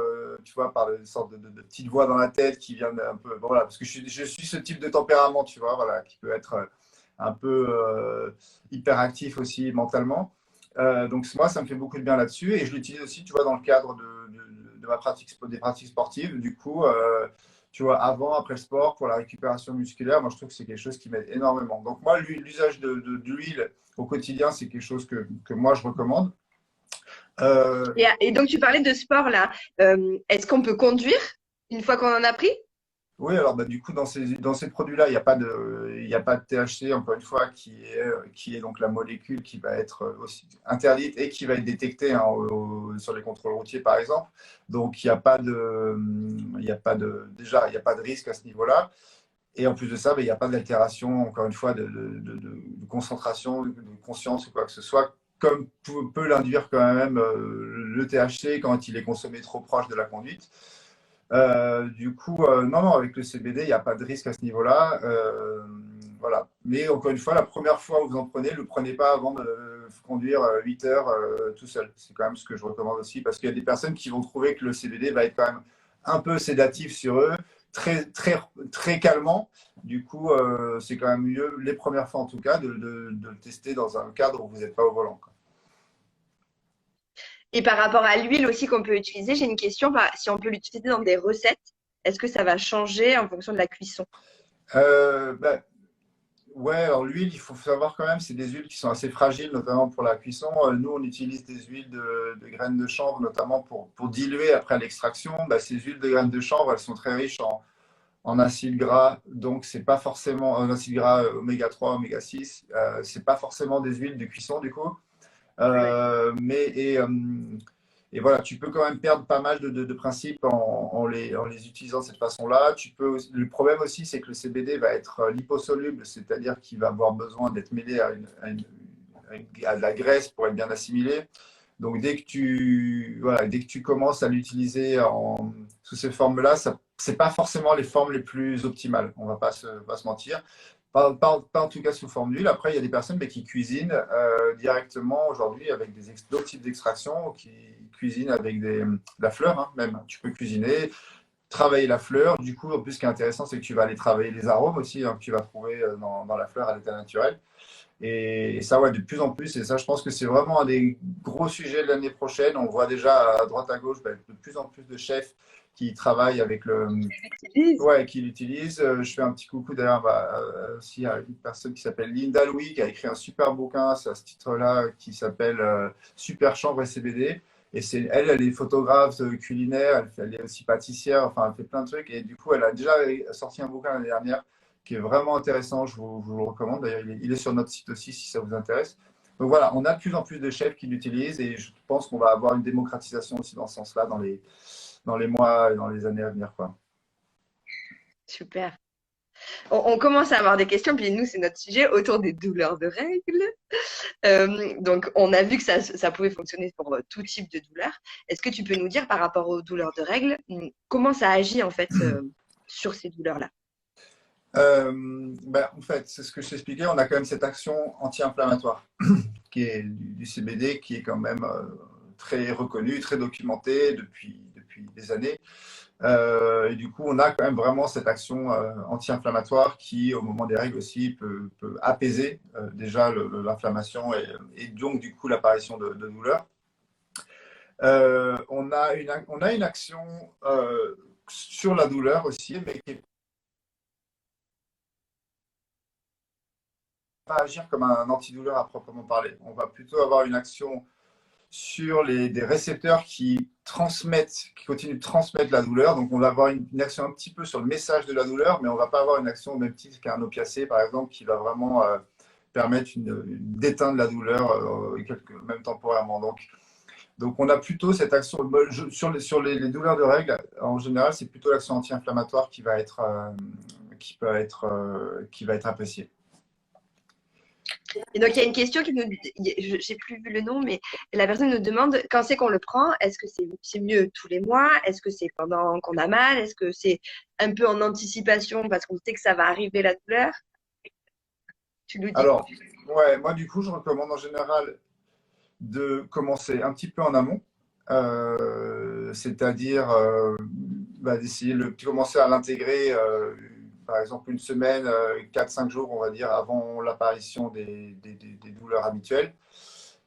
tu vois, par une sorte de petite voix dans la tête qui vient un peu, bon, voilà, parce que je suis ce type de tempérament, tu vois, voilà, qui peut être un peu hyperactif aussi mentalement. Donc moi, ça me fait beaucoup de bien là-dessus et je l'utilise aussi, tu vois, dans le cadre de ma pratique, des pratiques sportives. Du coup, tu vois, avant, après le sport, pour la récupération musculaire, moi, je trouve que c'est quelque chose qui m'aide énormément. Donc moi, l'usage de l'huile au quotidien, c'est quelque chose que moi, je recommande. Et donc, tu parlais de sport là. Est-ce qu'on peut conduire une fois qu'on en a pris? Oui, alors du coup, dans ces produits-là, il y a pas de THC, encore une fois, qui est donc la molécule qui va être aussi interdite et qui va être détectée hein, sur les contrôles routiers, par exemple. Donc, déjà, il n'y a pas de risque à ce niveau-là. Et en plus de ça, il n'y a pas d'altération, encore une fois, de concentration, de conscience ou quoi que ce soit, comme peut l'induire quand même le THC quand il est consommé trop proche de la conduite. Du coup, non, non, avec le CBD, il n'y a pas de risque à ce niveau-là. Voilà. Mais encore une fois, la première fois où vous en prenez, ne le prenez pas avant de conduire 8 heures tout seul. C'est quand même ce que je recommande aussi, parce qu'il y a des personnes qui vont trouver que le CBD va être quand même un peu sédatif sur eux, très, très, très calmant. Du coup, c'est quand même mieux, les premières fois en tout cas, de le tester dans un cadre où vous n'êtes pas au volant, quoi. Et par rapport à l'huile aussi qu'on peut utiliser, j'ai une question. Si on peut l'utiliser dans des recettes, est-ce que ça va changer en fonction de la cuisson? Bah, ouais, alors l'huile, il faut savoir quand même, c'est des huiles qui sont assez fragiles, notamment pour la cuisson. Nous, on utilise des huiles de graines de chanvre, notamment pour diluer après l'extraction. Bah, ces huiles de graines de chanvre, elles sont très riches en acides gras, donc c'est pas forcément en acides gras oméga 3, oméga 6. C'est pas forcément des huiles de cuisson du coup. Ouais. Et voilà, tu peux quand même perdre pas mal de principes en les utilisant de cette façon-là. Le problème aussi, c'est que le CBD va être liposoluble, c'est-à-dire qu'il va avoir besoin d'être mêlé à de la graisse pour être bien assimilé. Donc, dès que tu commences à l'utiliser sous ces formes-là, ce n'est pas forcément les formes les plus optimales, on ne va pas se mentir. Pas en tout cas sous forme d'huile. Après, il y a des personnes qui cuisinent directement aujourd'hui avec d'autres types d'extraction, qui cuisinent avec de la fleur, hein, même. Tu peux cuisiner, travailler la fleur. Du coup, en plus, ce qui est intéressant, c'est que tu vas aller travailler les arômes aussi hein, que tu vas trouver dans la fleur à l'état naturel. Et ça, ouais, de plus en plus. Et ça, je pense que c'est vraiment un des gros sujets de l'année prochaine. On voit déjà à droite, à gauche, de plus en plus de chefs qui travaillent avec ouais, qui l'utilisent. Je fais un petit coucou d'ailleurs aussi à une personne qui s'appelle Linda Louis, qui a écrit un super bouquin, c'est à ce titre-là, qui s'appelle Super Chambre et CBD. Et elle est photographe culinaire, elle est aussi pâtissière, enfin, elle fait plein de trucs. Et du coup, elle a déjà sorti un bouquin l'année dernière qui est vraiment intéressant. Je vous le recommande. D'ailleurs, il est sur notre site aussi si ça vous intéresse. Donc voilà, on a de plus en plus de chefs qui l'utilisent et je pense qu'on va avoir une démocratisation aussi dans ce sens-là dans les mois et dans les années à venir, quoi. Super. On commence à avoir des questions, puis nous, c'est notre sujet autour des douleurs de règles. Donc, on a vu que ça pouvait fonctionner pour tout type de douleur. Est-ce que tu peux nous dire par rapport aux douleurs de règles, comment ça agit en fait sur ces douleurs-là? En fait, c'est ce que je t'expliquais, on a quand même cette action anti-inflammatoire qui est du CBD, qui est quand même très reconnue, très documentée depuis des années. Et du coup, on a quand même vraiment cette action anti-inflammatoire qui, au moment des règles aussi, peut apaiser déjà l'inflammation et donc, du coup, l'apparition de douleurs. On a une action sur la douleur aussi, mais qui pas agir comme un antidouleur à proprement parler. On va plutôt avoir une action sur des récepteurs qui continuent de transmettre la douleur. Donc, on va avoir une action un petit peu sur le message de la douleur, mais on ne va pas avoir une action au même titre qu'un opiacé, par exemple, qui va vraiment permettre d'éteindre la douleur, même temporairement. Donc, on a plutôt cette action sur les douleurs de règles. En général, c'est plutôt l'action anti-inflammatoire qui va être apprécié. Et donc, il y a une question qui nous, j'ai plus vu le nom, mais la personne nous demande quand c'est qu'on le prend, est-ce que c'est mieux tous les mois? Est-ce que c'est pendant qu'on a mal? Est-ce que c'est un peu en anticipation parce qu'on sait que ça va arriver la douleur? Tu nous dis quoi? Alors, ouais, moi du coup, je recommande en général de commencer un petit peu en amont, c'est-à-dire d'essayer de commencer à l'intégrer, par exemple une semaine, 4-5 jours, on va dire, avant l'apparition des douleurs habituelles.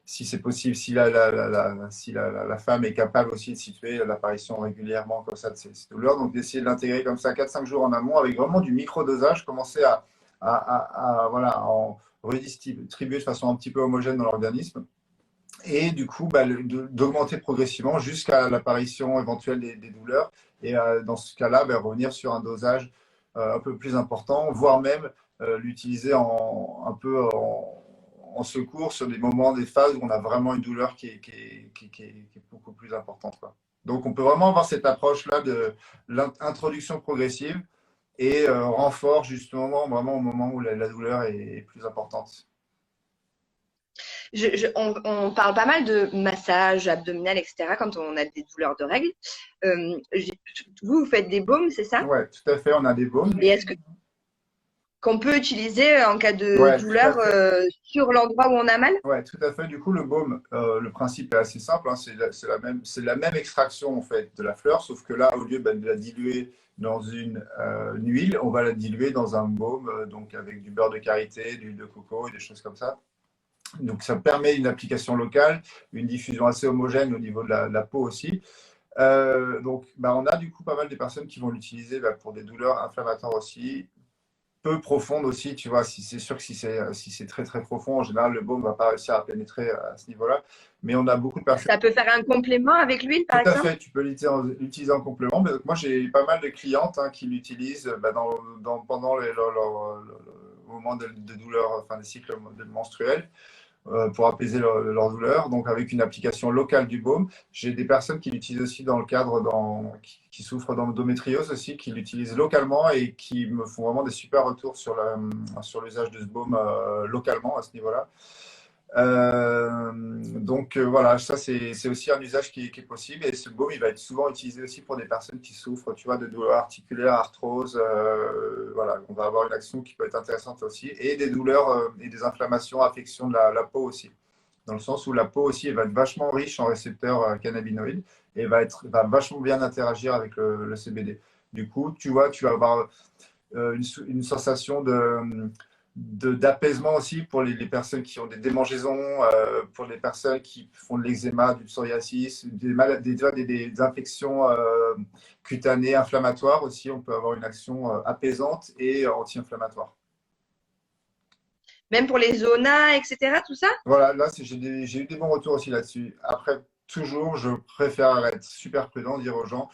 Si c'est possible, si la femme est capable aussi de situer l'apparition régulièrement comme ça de ces douleurs, donc d'essayer de l'intégrer comme ça 4-5 jours en amont avec vraiment du micro-dosage, commencer voilà, en redistribuer de façon un petit peu homogène dans l'organisme et du coup d'augmenter progressivement jusqu'à l'apparition éventuelle des douleurs et dans ce cas-là revenir sur un dosage un peu plus important, voire même l'utiliser un peu en secours sur des moments, des phases où on a vraiment une douleur qui est beaucoup plus importante, quoi. Donc on peut vraiment avoir cette approche-là de l'introduction progressive et renfort justement vraiment au moment où la douleur est plus importante. On parle pas mal de massage abdominal, etc., quand on a des douleurs de règles. Vous faites des baumes, c'est ça? Ouais, tout à fait, on a des baumes. Et est-ce qu'on peut utiliser en cas de Ouais, tout à douleur fait. sur l'endroit où on a mal? Ouais, tout à fait. Du coup, le baume, le principe est assez simple, hein. C'est la même extraction en fait de la fleur, sauf que là, au lieu de la diluer dans une huile, on va la diluer dans un baume, donc avec du beurre de karité, d'huile de coco et des choses comme ça. Donc, ça permet une application locale, une diffusion assez homogène au niveau de la peau aussi. Donc, on a du coup pas mal de personnes qui vont l'utiliser pour des douleurs inflammatoires aussi, peu profonde aussi, tu vois, si c'est sûr que si c'est très très profond, en général, le baume ne va pas réussir à pénétrer à ce niveau-là. Mais on a beaucoup de personnes. Ça peut faire un complément avec l'huile, par Tout à exemple? fait, tu peux l'utiliser en complément. Mais moi, j'ai pas mal de clientes qui l'utilisent pendant au moment de douleur, enfin des cycles menstruels pour apaiser leur douleur, donc avec une application locale du baume. J'ai des personnes qui l'utilisent aussi dans le cadre qui souffrent d'endométriose aussi, qui l'utilisent localement et qui me font vraiment des super retours sur l'usage de ce baume localement à ce niveau-là. Donc voilà, ça c'est aussi un usage qui est possible et ce baume il va être souvent utilisé aussi pour des personnes qui souffrent, tu vois, de douleurs articulaires, arthrose, voilà, on va avoir une action qui peut être intéressante aussi et des douleurs et des inflammations, affections de la peau aussi, dans le sens où la peau aussi elle va être vachement riche en récepteurs cannabinoïdes et va vachement bien interagir avec le CBD. Du coup, tu vois, tu vas avoir une sensation d'apaisement aussi pour les personnes qui ont des démangeaisons, pour les personnes qui font de l'eczéma, du psoriasis, des infections cutanées, inflammatoires aussi. On peut avoir une action apaisante et anti-inflammatoire. Même pour les zonas, etc., tout ça? Voilà, là, j'ai eu des bons retours aussi là-dessus. Après, toujours, je préfère être super prudent, dire aux gens,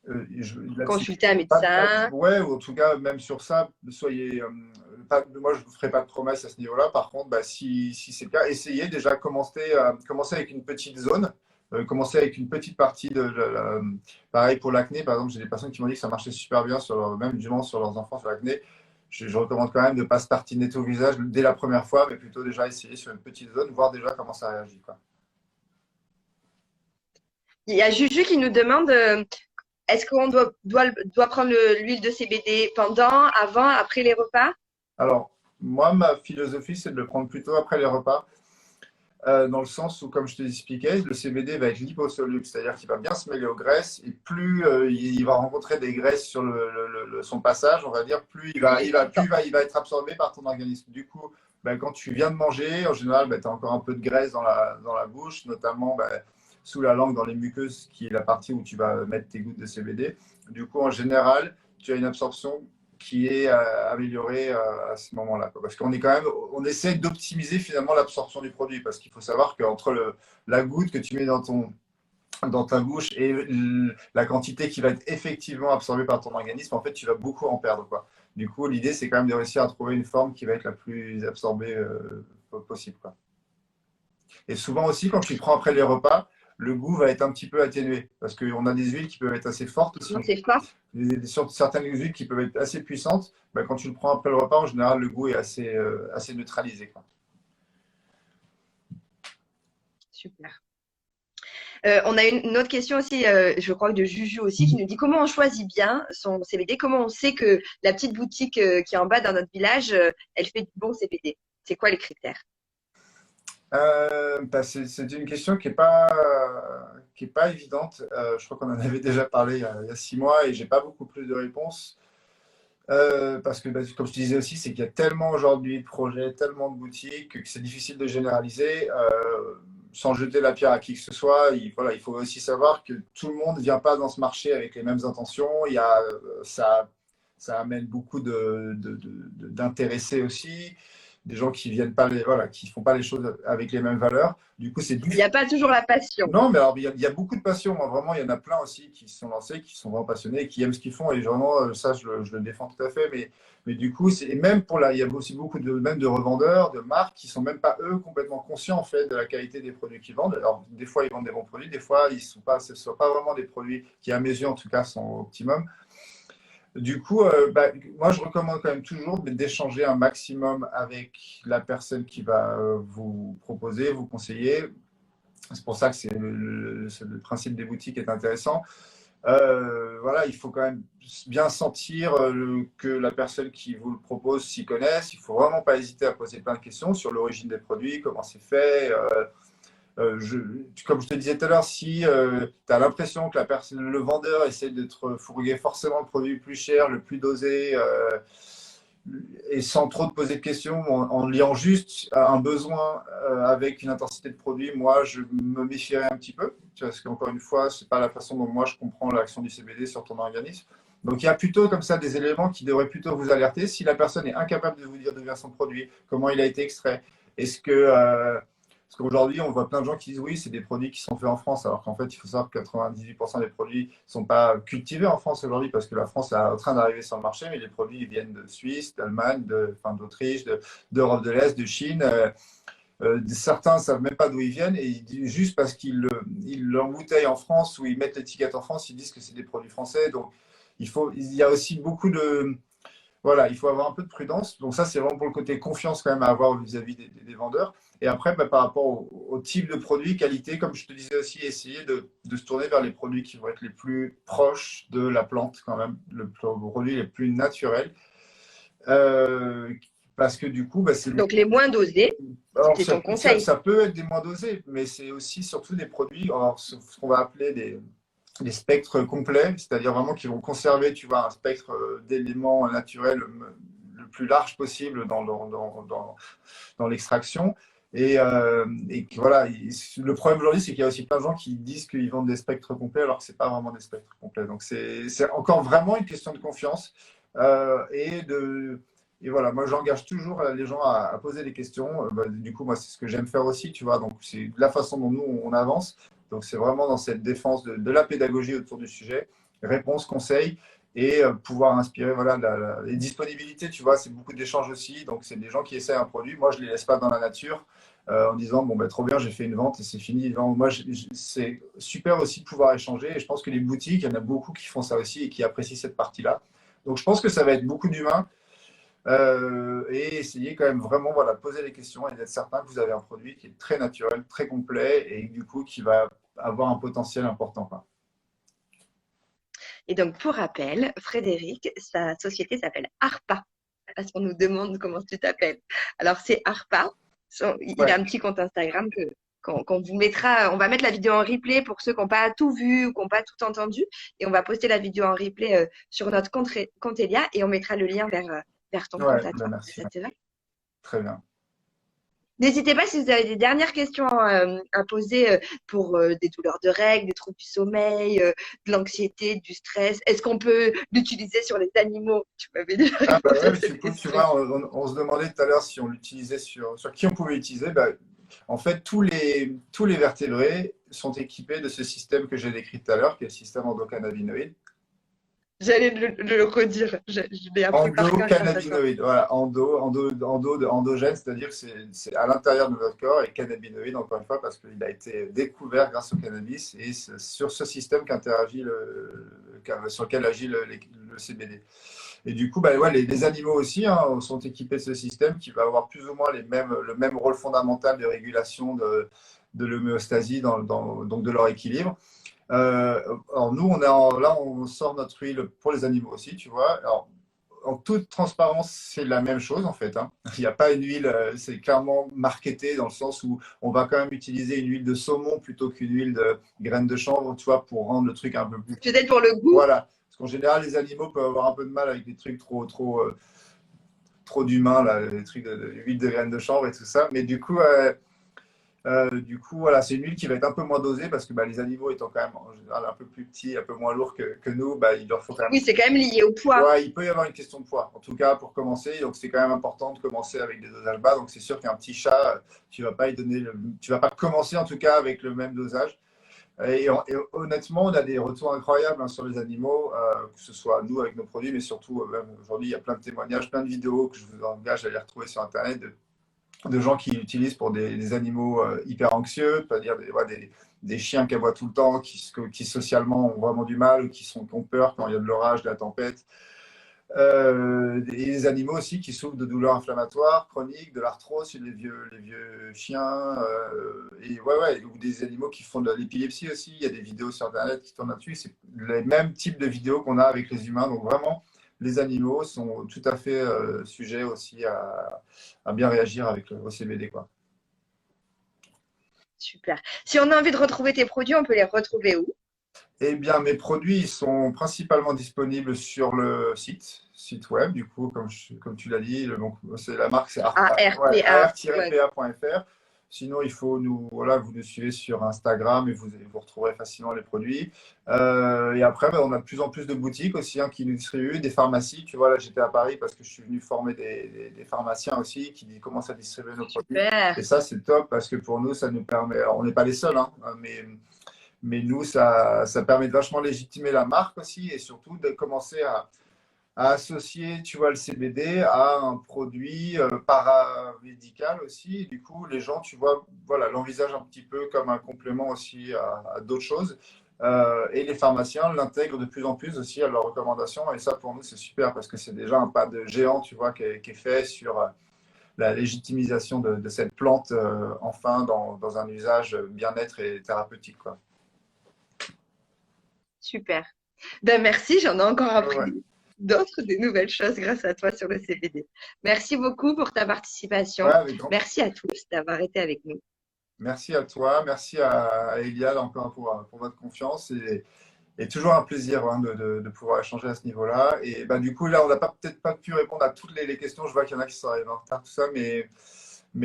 là-dessus, Consulter un médecin. ouais, ou en tout cas, même sur ça, soyez. Moi, je ne vous ferai pas de promesses à ce niveau-là. Par contre, si c'est le cas, essayez déjà commencer avec une petite zone, commencer avec une petite partie pareil pour l'acné, par exemple, j'ai des personnes qui m'ont dit que ça marchait super bien, même du moins sur leurs enfants sur l'acné. Je recommande quand même de ne pas se tartiner tout le visage dès la première fois, mais plutôt déjà essayer sur une petite zone, voir déjà comment ça réagit, quoi. Il y a Juju qui nous demande est-ce qu'on doit prendre l'huile de CBD pendant, avant, après les repas? Alors, moi, ma philosophie, c'est de le prendre plutôt après les repas. Dans le sens où, comme je te l'expliquais, le CBD va être liposoluble, c'est-à-dire qu'il va bien se mêler aux graisses, et plus il va rencontrer des graisses sur son passage, on va dire, plus il va être absorbé par ton organisme. Du coup, quand tu viens de manger, en général, tu as encore un peu de graisse dans la bouche, notamment sous la langue, dans les muqueuses, qui est la partie où tu vas mettre tes gouttes de CBD. Du coup, en général, tu as une absorption qui est améliorée à ce moment-là. Parce qu'on est quand même, on essaie d'optimiser finalement l'absorption du produit. Parce qu'il faut savoir qu'entre la goutte que tu mets dans ta bouche et la quantité qui va être effectivement absorbée par ton organisme, en fait, tu vas beaucoup en perdre, quoi. Du coup, l'idée, c'est quand même de réussir à trouver une forme qui va être la plus absorbée possible, quoi. Et souvent aussi, quand tu prends après les repas, le goût va être un petit peu atténué. Parce qu'on a des huiles qui peuvent être assez fortes aussi. Non, c'est fort. Certaines huiles qui peuvent être assez puissantes. Bah, quand tu le prends après le repas, en général, le goût est assez neutralisé, quoi. Super. On a une autre question aussi, je crois que de Juju aussi, qui nous dit comment on choisit bien son CBD, comment on sait que la petite boutique qui est en bas dans notre village, elle fait du bon CBD. C'est quoi les critères? Bah, c'est une question qui est pas évidente. Je crois qu'on en avait déjà parlé il y a 6 mois et j'ai pas beaucoup plus de réponses. Parce que, bah, comme je disais aussi, c'est qu'il y a tellement aujourd'hui de projets, tellement de boutiques que c'est difficile de généraliser. Sans jeter la pierre à qui que ce soit, voilà, il faut aussi savoir que tout le monde ne vient pas dans ce marché avec les mêmes intentions. Ça amène beaucoup d'intéressés aussi, des gens qui viennent pas voilà, qui font pas les choses avec les mêmes valeurs. Du coup, c'est Il n'y a pas toujours la passion. non, mais alors il y a beaucoup de passion. Moi, vraiment, il y en a plein aussi qui se sont lancés, qui sont vraiment passionnés, qui aiment ce qu'ils font. Et vraiment, ça, je le défends tout à fait. Mais du coup, et même il y a aussi beaucoup même de revendeurs, de marques qui sont même pas eux complètement conscients en fait de la qualité des produits qu'ils vendent. Alors, des fois, ils vendent des bons produits, des fois, ce ne sont pas vraiment des produits qui, à mes yeux, en tout cas, sont au optimum. Du coup, bah, moi, je recommande quand même toujours d'échanger un maximum avec la personne qui va vous proposer, vous conseiller. C'est pour ça que le principe des boutiques est intéressant. Voilà, il faut quand même bien sentir que la personne qui vous le propose s'y connaisse. Il ne faut vraiment pas hésiter à poser plein de questions sur l'origine des produits, comment c'est fait. Comme je te disais tout à l'heure, si tu as l'impression que le vendeur essaie de te fourguer forcément le produit le plus cher, le plus dosé, et sans trop te poser de questions, en liant juste un besoin avec une intensité de produit, moi, je me méfierais un petit peu. Parce qu'encore une fois, ce n'est pas la façon dont moi je comprends l'action du CBD sur ton organisme. Donc il y a plutôt comme ça des éléments qui devraient plutôt vous alerter. Si la personne est incapable de vous dire d'où vient son produit, comment il a été extrait, est-ce que parce qu'aujourd'hui, on voit plein de gens qui disent oui, c'est des produits qui sont faits en France, alors qu'en fait, il faut savoir que 98% des produits ne sont pas cultivés en France aujourd'hui, parce que la France est en train d'arriver sur le marché, mais les produits viennent de Suisse, d'Allemagne, d'Autriche, d'Europe de l'Est, de Chine. Certains ne savent même pas d'où ils viennent, et juste parce ils l'embouteillent en France ou ils mettent l'étiquette en France, ils disent que c'est des produits français. Donc, il y a aussi beaucoup de. Voilà, il faut avoir un peu de prudence. Donc ça, c'est vraiment pour le côté confiance quand même à avoir vis-à-vis des vendeurs. Et après, bah, par rapport au type de produit, qualité, comme je te disais aussi, essayer de se tourner vers les produits qui vont être les plus proches de la plante quand même, le produit les plus naturels. Euh, Parce que du coup, bah, Donc les moins dosés, alors, c'est ton conseil. ça peut être des moins dosés, mais c'est aussi surtout des produits, alors, ce qu'on va appeler des spectres complets, c'est-à-dire vraiment qui vont conserver, tu vois, un spectre d'éléments naturels le plus large possible dans l'extraction. Voilà, le problème aujourd'hui, c'est qu'il y a aussi plein de gens qui disent qu'ils vendent des spectres complets alors que ce n'est pas vraiment des spectres complets. Donc c'est encore vraiment une question de confiance et voilà, moi j'engage toujours les gens à poser des questions. Bah, du coup, moi c'est ce que j'aime faire aussi, tu vois. Donc c'est la façon dont nous on avance. Donc c'est vraiment dans cette défense de la pédagogie autour du sujet, réponse, conseil et pouvoir inspirer. Voilà, les disponibilités, tu vois, c'est beaucoup d'échanges aussi. Donc c'est des gens qui essaient un produit. Moi je les laisse pas dans la nature en disant bon ben trop bien, j'ai fait une vente et c'est fini. Non, moi c'est super aussi de pouvoir échanger. Et je pense que les boutiques, il y en a beaucoup qui font ça aussi et qui apprécient cette partie-là. Donc je pense que ça va être beaucoup d'humains. Et essayer quand même vraiment voilà, de poser les questions et d'être certain que vous avez un produit qui est très naturel, très complet et du coup qui va avoir un potentiel important, quoi. Et donc pour rappel, Frédéric, sa société s'appelle ARPA, parce qu'on nous demande comment tu t'appelles. Alors c'est ARPA. Il Ouais, a un petit compte Instagram qu'on vous mettra. On va mettre la vidéo en replay pour ceux qui n'ont pas tout vu ou qui n'ont pas tout entendu. Et on va poster la vidéo en replay sur notre compte Elia et on mettra le lien vers ton ouais, compte à ben toi. merci. Ça te va? Très bien. N'hésitez pas si vous avez des dernières questions à poser pour des douleurs de règles, des troubles du sommeil, de l'anxiété, du stress. Est-ce qu'on peut l'utiliser sur les animaux? Tu m'avais déjà Ah, bah répondu ouais, à mais cette du coup, tu question. vois, on se demandait tout à l'heure si on l'utilisait sur qui on pouvait l'utiliser. Bah, en fait, tous les vertébrés sont équipés de ce système que j'ai décrit tout à l'heure, qui est le système endocannabinoïde. J'allais le redire. Je l'ai appris par cœur grâce à toi. Endocannabinoïdes, voilà, endogène, c'est-à-dire que c'est à l'intérieur de notre corps et cannabinoïde, encore une fois, parce qu'il a été découvert grâce au cannabis et c'est sur ce système qu'interagit sur lequel agit le CBD. Et du coup, bah, ouais, les animaux aussi hein, sont équipés de ce système qui va avoir plus ou moins le même rôle fondamental de régulation de l'homéostasie, donc de leur équilibre. Alors nous, là, on sort notre huile pour les animaux aussi, tu vois. Alors, en toute transparence, c'est la même chose en fait. Hein. Il n'y a pas une huile, c'est clairement marketé dans le sens où on va quand même utiliser une huile de saumon plutôt qu'une huile de graines de chanvre, tu vois, pour rendre le truc un peu plus. Peut-être pour le goût. Voilà. Parce qu'en général, les animaux peuvent avoir un peu de mal avec des trucs trop d'humains, là, les trucs de huile de graines de chanvre et tout ça. Mais du coup, voilà, c'est une huile qui va être un peu moins dosée parce que bah, les animaux étant quand même en général un peu plus petits, un peu moins lourds que nous, bah, il leur faut quand même. Oui, c'est quand même lié au poids. Ouais, il peut y avoir une question de poids, en tout cas pour commencer. Donc c'est quand même important de commencer avec des dosages bas. Donc c'est sûr qu'un petit chat, tu vas pas y donner tu vas pas commencer en tout cas avec le même dosage. Et honnêtement, on a des retours incroyables hein, sur les animaux, que ce soit nous avec nos produits, mais surtout même aujourd'hui, il y a plein de témoignages, plein de vidéos que je vous engage à aller retrouver sur Internet de gens qui l'utilisent pour des animaux hyper anxieux, c'est-à-dire des chiens qui aboient tout le temps, qui socialement ont vraiment du mal, ou qui ont peur quand il y a de l'orage, de la tempête. Et les animaux aussi qui souffrent de douleurs inflammatoires chroniques, de l'arthrose chez les vieux chiens, et ouais, ou des animaux qui font de l'épilepsie aussi. Il y a des vidéos sur Internet qui tournent là-dessus. C'est les mêmes types de vidéos qu'on a avec les humains. Donc vraiment, les animaux sont tout à fait sujets aussi à bien réagir avec au CBD, quoi. Super. Si on a envie de retrouver tes produits, on peut les retrouver où? Eh bien, mes produits ils sont principalement disponibles sur le site web, du coup, comme tu l'as dit, c'est la marque, c'est ouais, ARPA. Ouais. ar-pa.fr. Sinon, voilà, vous nous suivez sur Instagram et vous retrouverez facilement les produits. Et après, ben, on a de plus en plus de boutiques aussi hein, qui nous distribuent, des pharmacies. Tu vois, là, j'étais à Paris parce que je suis venu former des pharmaciens aussi qui commencent à distribuer nos produits. Super. Et ça, c'est top parce que pour nous, ça nous permet, alors, on n'est pas les seuls, hein, mais nous, ça permet de vachement légitimer la marque aussi et surtout de commencer à associer, tu vois, le CBD à un produit paramédical aussi. Et du coup, les gens, tu vois, voilà, l'envisagent un petit peu comme un complément aussi à d'autres choses. Et les pharmaciens l'intègrent de plus en plus aussi à leurs recommandations. Et ça, pour nous, c'est super parce que c'est déjà un pas de géant, tu vois, qui est fait sur la légitimisation de cette plante, enfin, dans un usage bien-être et thérapeutique, quoi. Super. Ben merci, j'en ai encore Ouais. appris d'autres, des nouvelles choses grâce à toi sur le CBD. Merci beaucoup pour ta Ouais, participation. avec grand. Merci à tous d'avoir été avec nous. Merci à toi, merci à Eliade encore pour votre confiance et toujours un plaisir hein, de pouvoir échanger à ce niveau-là. Et bah, du coup, là, on n'a peut-être pas pu répondre à toutes les questions. Je vois qu'il y en a qui sont arrivés en retard, tout ça, mais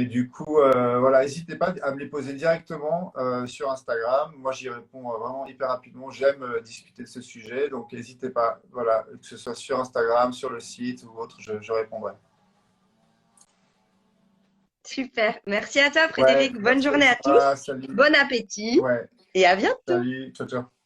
du coup, voilà, n'hésitez pas à me les poser directement sur Instagram. Moi, j'y réponds vraiment hyper rapidement. J'aime discuter de ce sujet, donc n'hésitez pas, voilà, que ce soit sur Instagram, sur le site ou autre, je répondrai. Super. Merci à toi, Ouais, Frédéric. Bonne merci à journée à tous. toi, salut. Bon appétit Ouais, et à bientôt. salut, ciao, ciao.